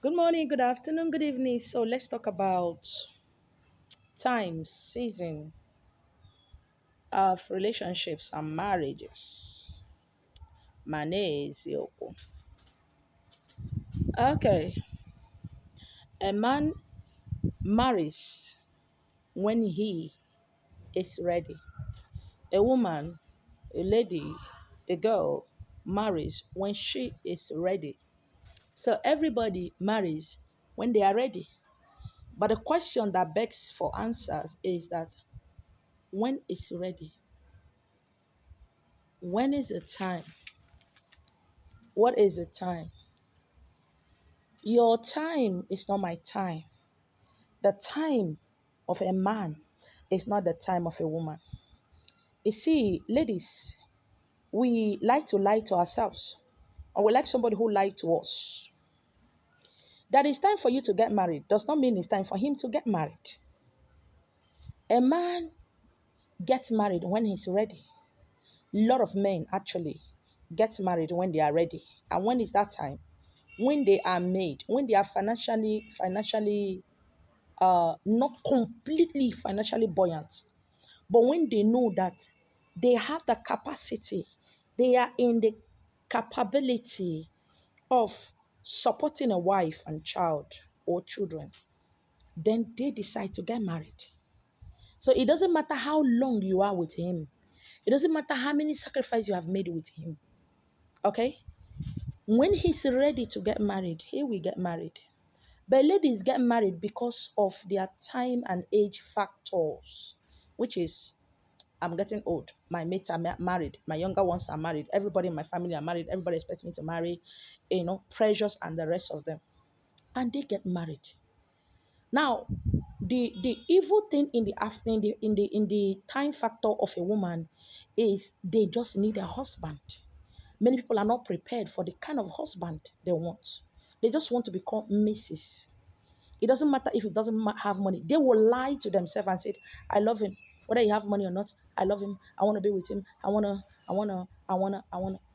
Good morning, good afternoon, good evening. So let's talk about time, season of relationships and marriages. Manezioko. Okay, a man marries when he is ready. A woman, a lady, a girl marries when she is ready. So everybody marries when they are ready. But the question that begs for answers is that when is ready? When is the time? What is the time? Your time is not my time. The time of a man is not the time of a woman. You see, ladies, we like to lie to ourselves, or we like somebody who lied to us. That it's time for you to get married does not mean it's time for him to get married. A man gets married when he's ready. A lot of men actually get married when they are ready. And when is that time? When they are made, when they are financially not completely financially buoyant, but when they know that they have the capacity, they are in the capability of supporting a wife and child or children, then they decide to get married. So it doesn't matter how long you are with him, it doesn't matter how many sacrifices you have made with him. Okay? When he's ready to get married, he will get married. But ladies get married because of their time and age factors, which is I'm getting old. My mates are married. My younger ones are married. Everybody in my family are married. Everybody expects me to marry, pressures and the rest of them. And they get married. Now, the evil thing in the in the time factor of a woman is they just need a husband. Many people are not prepared for the kind of husband they want. They just want to become Mrs. It doesn't matter if it doesn't have money. They will lie to themselves and say, I love him. Whether you have money or not, I love him. I want to be with him. I wanna.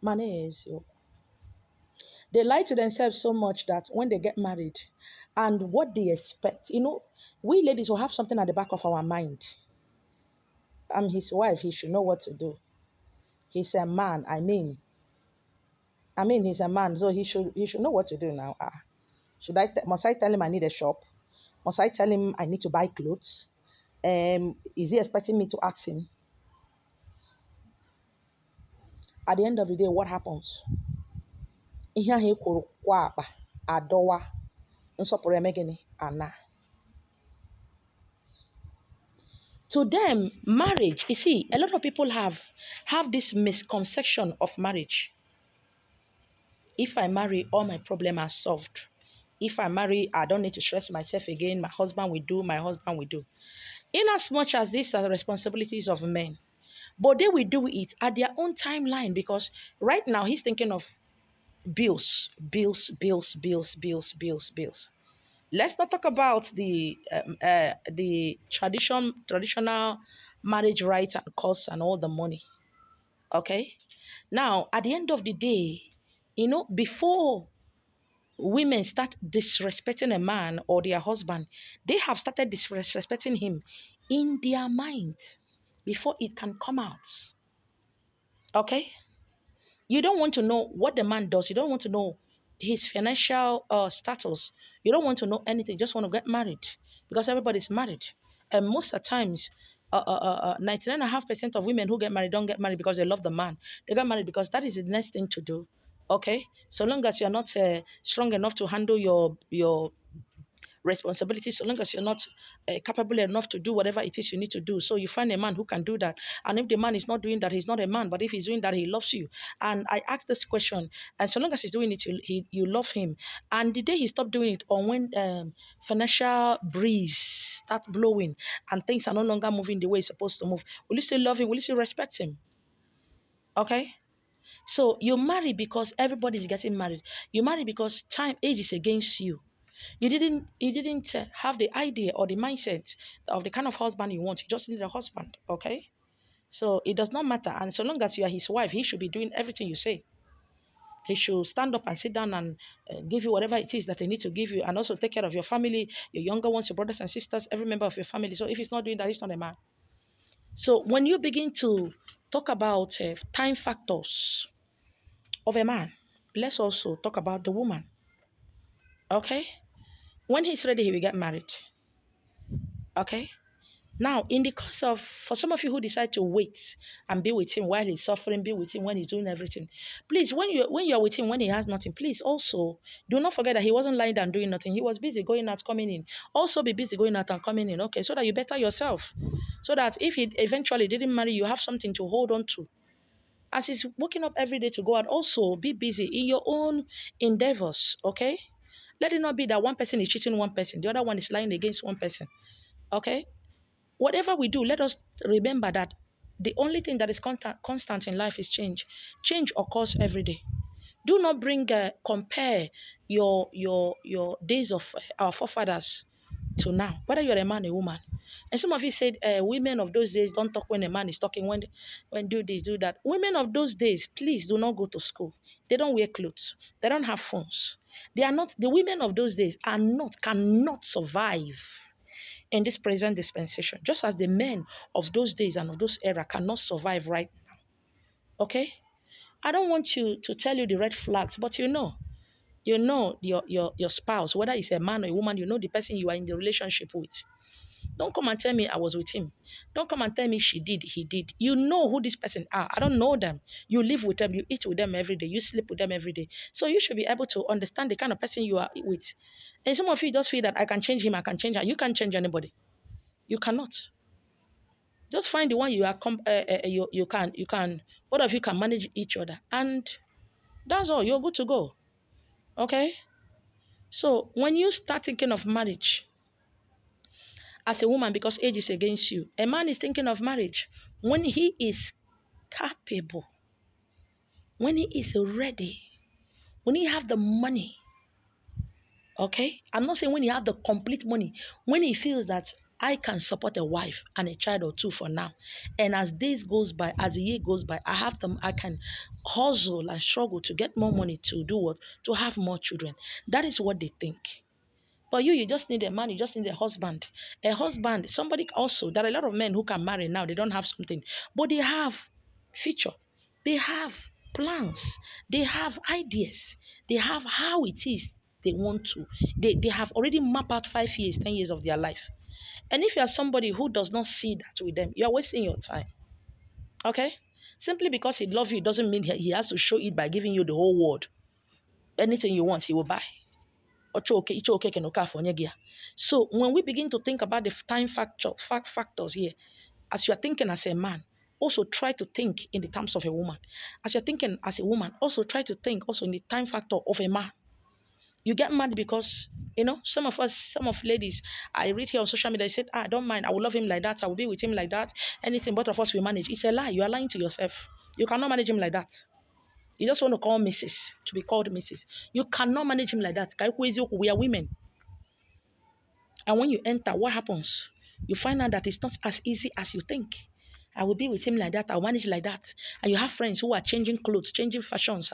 Money is you. They lie to themselves so much that when they get married and what they expect, we ladies will have something at the back of our mind. I'm his wife. He should know what to do. He's a man. I mean, he's a man, so he should know what to do now. Must I tell him I need a shop? Must I tell him I need to buy clothes? Is he expecting me to ask him? At the end of the day, what happens? Ihe ahụ e kwuru kwa akpa adọwa nsọpụrụ eme gịnị ana. To them, marriage, you see, a lot of people have this misconception of marriage. If I marry, all my problems are solved. If I marry, I don't need to stress myself again. My husband will do, my husband will do. In as much as these are the responsibilities of men, but they will do it at their own timeline because right now he's thinking of bills, bills, bills, bills, bills, bills, bills. Let's not talk about the traditional marriage rights and costs and all the money. Okay. Now, at the end of the day, before women start disrespecting a man or their husband, they have started disrespecting him in their mind before it can come out. Okay. You don't want to know what the man does. You don't want to know his financial status. You don't want to know anything. You just want to get married because everybody's married. And most of the times, 99.5% of women who get married don't get married because they love the man. They get married because that is the next thing to do. Okay, so long as you're not strong enough to handle your responsibility, so long as you're not capable enough to do whatever it is you need to do. So you find a man who can do that. And if the man is not doing that, he's not a man. But if he's doing that, he loves you. And I asked this question, and so long as he's doing it, you love him. And the day he stopped doing it, or when financial breeze start blowing and things are no longer moving the way it's supposed to move, will you still love him? Will you still respect him? Okay. So you marry because everybody's getting married. You marry because age is against you. You didn't have the idea or the mindset of the kind of husband you want. You just need a husband, okay? So it does not matter. And so long as you are his wife, he should be doing everything you say. He should stand up and sit down and give you whatever it is that they need to give you, and also take care of your family, your younger ones, your brothers and sisters, every member of your family. So if he's not doing that, he's not a man. So when you begin to talk about time factors of a man, let's also talk about the woman. Okay? When he's ready, he will get married. Okay? Now, in the course of, for some of you who decide to wait and be with him while he's suffering, be with him when he's doing everything, please, when you're with him when he has nothing, please also do not forget that he wasn't lying down doing nothing. He was busy going out, coming in. Also be busy going out and coming in, okay, so that you better yourself, so that if he eventually didn't marry, you have something to hold on to. As he's waking up every day to go out, also be busy in your own endeavors, okay? Let it not be that one person is cheating one person, the other one is lying against one person, okay? Whatever we do, let us remember that the only thing that is constant in life is change. Change occurs every day. Do not compare your days of our forefathers to now, whether you're a man or a woman. And some of you said women of those days don't talk when a man is talking, when do this, do that. Women of those days, please do not go to school. They don't wear clothes. They don't have phones. They are not, the women of those days cannot survive in this present dispensation, just as the men of those days and of those era cannot survive right now. Okay? I don't want you to tell you the red flags, but you know your spouse, whether it's a man or a woman, you know the person you are in the relationship with. Don't come and tell me I was with him. Don't come and tell me she did, he did. You know who this person are. I don't know them. You live with them, you eat with them every day, you sleep with them every day. So you should be able to understand the kind of person you are with. And some of you just feel that I can change him, I can change her. You can't change anybody. You cannot. Just find the one you are you can both of you can manage each other, and that's all. You're good to go. Okay. So when you start thinking of marriage as a woman, because age is against you, a man is thinking of marriage when he is capable, when he is ready, when he have the money. Okay, I'm not saying when he have the complete money, when he feels that I can support a wife and a child or two for now, and as days goes by, as the year goes by, I can hustle and struggle to get more money to do what, to have more children. That is what they think. But you just need a man, you just need a husband. A husband, somebody also, there are a lot of men who can marry now, they don't have something, but they have future, they have plans, they have ideas, they have how it is they want to. They have already mapped out 5 years, 10 years of their life. And if you are somebody who does not see that with them, you are wasting your time. Okay? Simply because he loves you doesn't mean he has to show it by giving you the whole world. Anything you want, he will buy. So when we begin to think about the factors here, as you are thinking as a man, also try to think in the terms of a woman. As you're thinking as a woman, also try to think also in the time factor of a man. You get mad because, some of ladies, I read here on social media, they said, I don't mind, I will love him like that, I will be with him like that, anything both of us will manage. It's a lie. You are lying to yourself. You cannot manage him like that. You just want to call Mrs. to be called Mrs. You cannot manage him like that. We are women. And when you enter, what happens? You find out that it's not as easy as you think. I will be with him like that. I'll manage like that. And you have friends who are changing clothes, changing fashions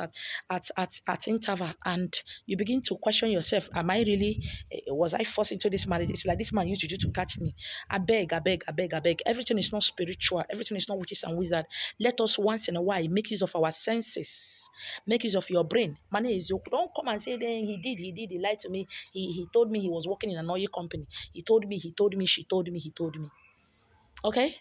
at interval. And you begin to question yourself, am I really, was I forced into this marriage? It's like this man used to do to catch me. I beg, I beg, I beg, I beg. Everything is not spiritual. Everything is not witches and wizards. Let us once in a while make use of our senses. Make use of your brain. Don't come and say, then he lied to me. He told me he was working in an oil company. He told me, she told me. Okay?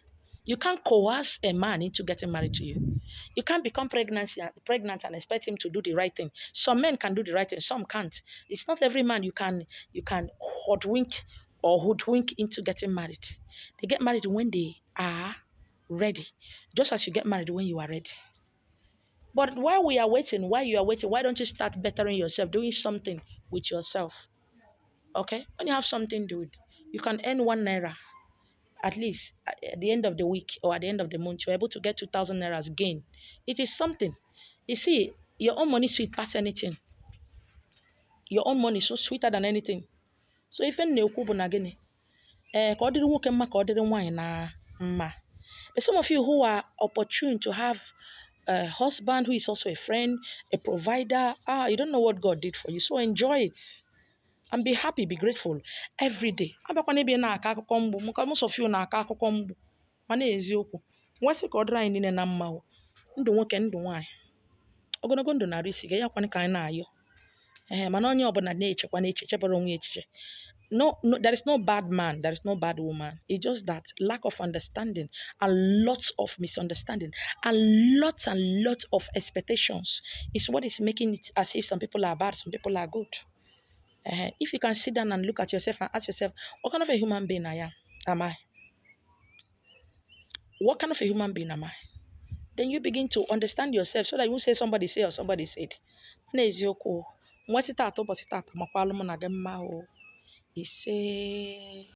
You can't coerce a man into getting married to you. You can't become pregnant and expect him to do the right thing. Some men can do the right thing, some can't. It's not every man you can hoodwink into getting married. They get married when they are ready, just as you get married when you are ready. But while you are waiting, why don't you start bettering yourself, doing something with yourself? Okay? When you have something to do, you can earn 1 naira at least at the end of the week or at the end of the month. You're able to get 2,000 nairas gain. It is something. You see, your own money sweet past anything. Your own money is so sweeter than anything. So if any na gini, ka ọ dịrị nwoke mma ka ọ dịrị nwaanyị na mma. But some of you who are opportune to have a husband who is also a friend, a provider. You don't know what God did for you. So enjoy it and be happy, be grateful every day. Abakwana ebe na-akọ akụkọ mgbu, maka most of you na-akọ akụkọ mgbu, mana eziokwu. Nwesị ka ọ dịrị anyị niile na mma o. Ndụ nwoke, ndụ nwaanyị. Ogologo ndụ na-arụ isi ga-eyakwana ka anyị na-ayọ. Mana onye ọbụla na-echekwa n'echiche, chebere onwe echiche. No, there is no bad man, there is no bad woman. It's just that lack of understanding and lots of misunderstanding and lots of expectations is what is making it as if some people are bad, some people are good. If you can sit down and look at yourself and ask yourself, what kind of a human being am I? What kind of a human being am I? Then you begin to understand yourself so that you won't say somebody say or somebody said. N'eziokwu, nwetị taata ụbọchị taata makwalụ mụ na gị mma o. Ise.